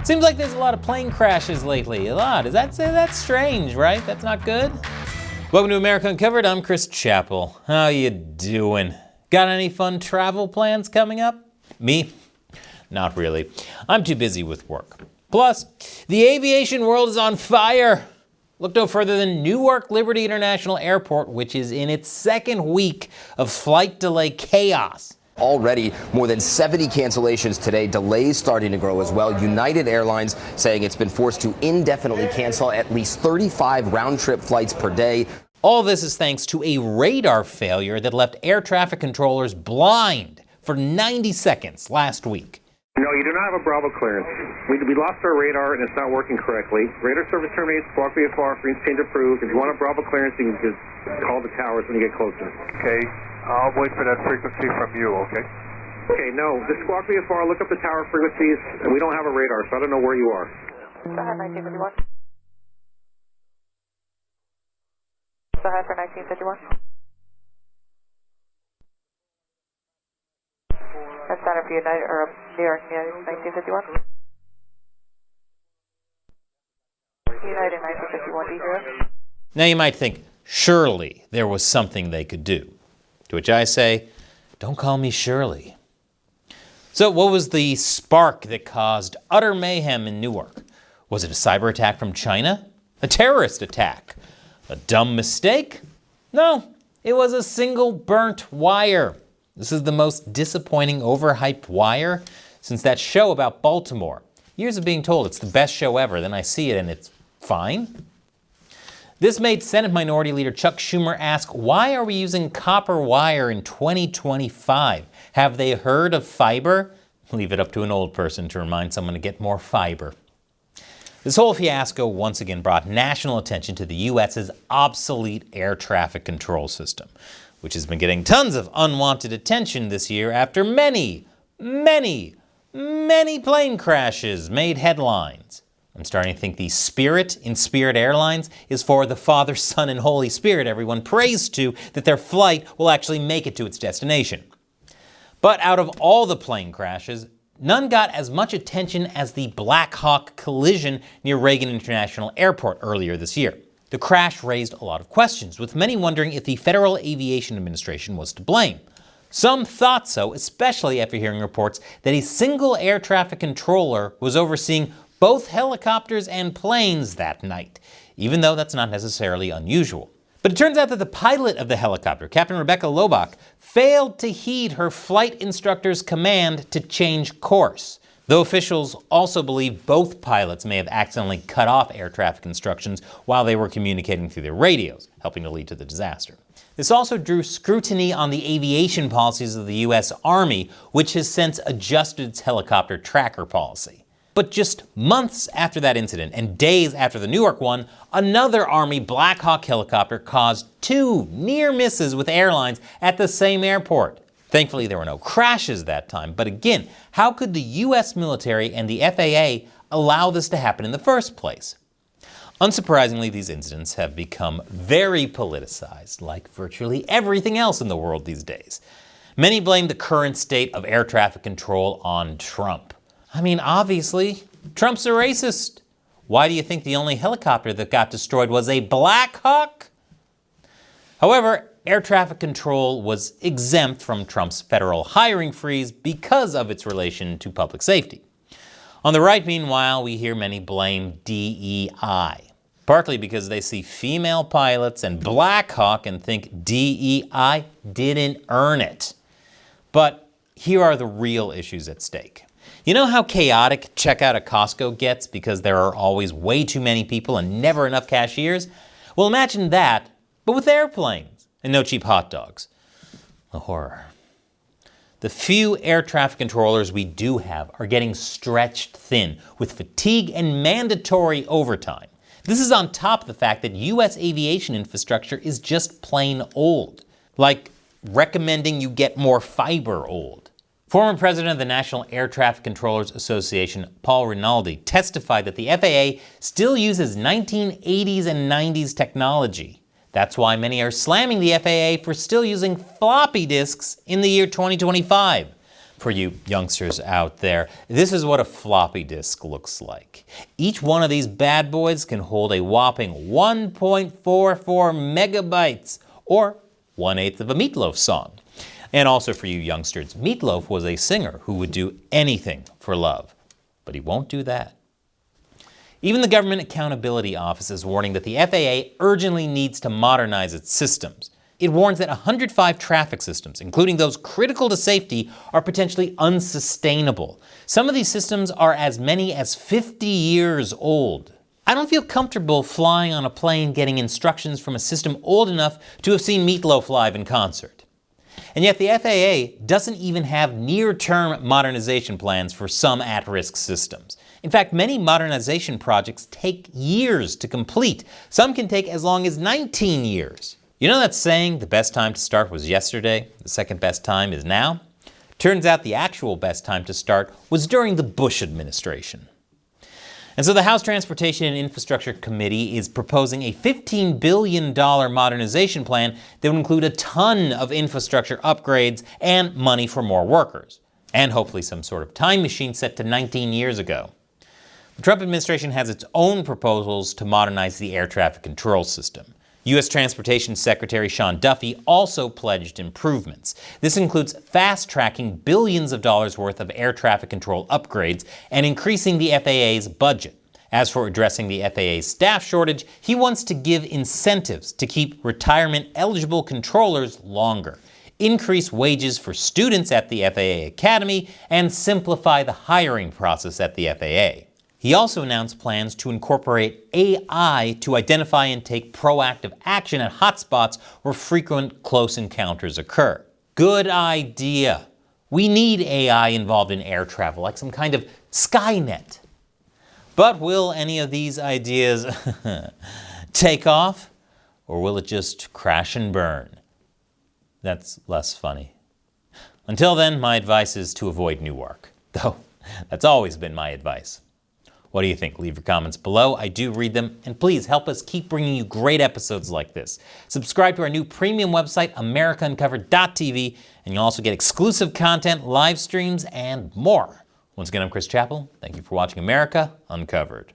Seems like there's a lot of plane crashes lately. A lot. That's strange, right? That's not good. Welcome to America Uncovered. I'm Chris Chappell. How you doing? Got any fun travel plans coming up? Me? Not really. I'm too busy with work. Plus, the aviation world is on fire. Look no further than Newark Liberty International Airport, which is in its second week of flight delay chaos. Already more than 70 cancellations today, delays starting to grow as well. United Airlines saying it's been forced to indefinitely cancel at least 35 round-trip flights per day. All this is thanks to a radar failure that left air traffic controllers blind for 90 seconds last week. No, you do not have a Bravo clearance. We lost our radar and it's not working correctly. Radar service terminates, squawk VFR, green change approved. If you want a Bravo clearance, you can just call the towers when you get closer. Okay. I'll wait for that frequency from you, okay? Okay, no, the squawk VFR, look up the tower frequencies. We don't have a radar, so I don't know where you are. Go ahead, 1951. Go ahead for 1951. That's Center for United, or Newark, 1951. United 1951, D0. Now you might think, surely there was something they could do. To which I say, don't call me Shirley. So what was the spark that caused utter mayhem in Newark? Was it a cyber attack from China? A terrorist attack? A dumb mistake? No, it was a single burnt wire. This is the most disappointing, overhyped wire since that show about Baltimore. Years of being told it's the best show ever, then I see it and it's fine. This made Senate Minority Leader Chuck Schumer ask, why are we using copper wire in 2025? Have they heard of fiber? Leave it up to an old person to remind someone to get more fiber. This whole fiasco once again brought national attention to the U.S.'s obsolete air traffic control system, which has been getting tons of unwanted attention this year after many plane crashes made headlines. I'm starting to think the Spirit in Spirit Airlines is for the Father, Son, and Holy Spirit everyone prays to, that their flight will actually make it to its destination. But out of all the plane crashes, none got as much attention as the Blackhawk collision near Reagan International Airport earlier this year. The crash raised a lot of questions, with many wondering if the Federal Aviation Administration was to blame. Some thought so, especially after hearing reports that a single air traffic controller was overseeing both helicopters and planes that night, even though that's not necessarily unusual. But it turns out that the pilot of the helicopter, Captain Rebecca Lobach, failed to heed her flight instructor's command to change course, though officials also believe both pilots may have accidentally cut off air traffic instructions while they were communicating through their radios, helping to lead to the disaster. This also drew scrutiny on the aviation policies of the U.S. Army, which has since adjusted its helicopter tracker policy. But just months after that incident, and days after the Newark one, another Army Blackhawk helicopter caused 2 near misses with airlines at the same airport. Thankfully, there were no crashes that time, but again, how could the U.S. military and the FAA allow this to happen in the first place? Unsurprisingly, these incidents have become very politicized, like virtually everything else in the world these days. Many blame the current state of air traffic control on Trump. I mean, obviously, Trump's a racist. Why do you think the only helicopter that got destroyed was a Blackhawk? However, air traffic control was exempt from Trump's federal hiring freeze because of its relation to public safety. On the right, meanwhile, we hear many blame DEI, partly because they see female pilots and Blackhawk and think DEI didn't earn it. But here are the real issues at stake. You know how chaotic checkout at Costco gets because there are always way too many people and never enough cashiers? Well, imagine that, but with airplanes and no cheap hot dogs. A horror. The few air traffic controllers we do have are getting stretched thin with fatigue and mandatory overtime. This is on top of the fact that U.S. aviation infrastructure is just plain old, like recommending you get more fiber old. Former president of the National Air Traffic Controllers Association, Paul Rinaldi, testified that the FAA still uses 1980s and 90s technology. That's why many are slamming the FAA for still using floppy disks in the year 2025. For you youngsters out there, this is what a floppy disk looks like. Each one of these bad boys can hold a whopping 1.44 megabytes, or 1/8 of a Meatloaf song. And also for you youngsters, Meatloaf was a singer who would do anything for love, but he won't do that. Even the Government Accountability Office is warning that the FAA urgently needs to modernize its systems. It warns that 105 traffic systems, including those critical to safety, are potentially unsustainable. Some of these systems are as many as 50 years old. I don't feel comfortable flying on a plane getting instructions from a system old enough to have seen Meatloaf live in concert. And yet the FAA doesn't even have near-term modernization plans for some at-risk systems. In fact, many modernization projects take years to complete. Some can take as long as 19 years. You know that saying, the best time to start was yesterday, the second best time is now? Turns out the actual best time to start was during the Bush administration. And so the House Transportation and Infrastructure Committee is proposing a $15 billion modernization plan that would include a ton of infrastructure upgrades and money for more workers, and hopefully some sort of time machine set to 19 years ago. The Trump administration has its own proposals to modernize the air traffic control system. U.S. Transportation Secretary Sean Duffy also pledged improvements. This includes fast-tracking billions of dollars worth of air traffic control upgrades and increasing the FAA's budget. As for addressing the FAA's staff shortage, he wants to give incentives to keep retirement-eligible controllers longer, increase wages for students at the FAA Academy, and simplify the hiring process at the FAA. He also announced plans to incorporate AI to identify and take proactive action at hotspots where frequent close encounters occur. Good idea. We need AI involved in air travel, like some kind of Skynet. But will any of these ideas take off, or will it just crash and burn? That's less funny. Until then, my advice is to avoid Newark, though that's always been my advice. What do you think? Leave your comments below. I do read them, and please help us keep bringing you great episodes like this. Subscribe to our new premium website, AmericaUncovered.tv, and you'll also get exclusive content, live streams, and more. Once again, I'm Chris Chappell. Thank you for watching America Uncovered.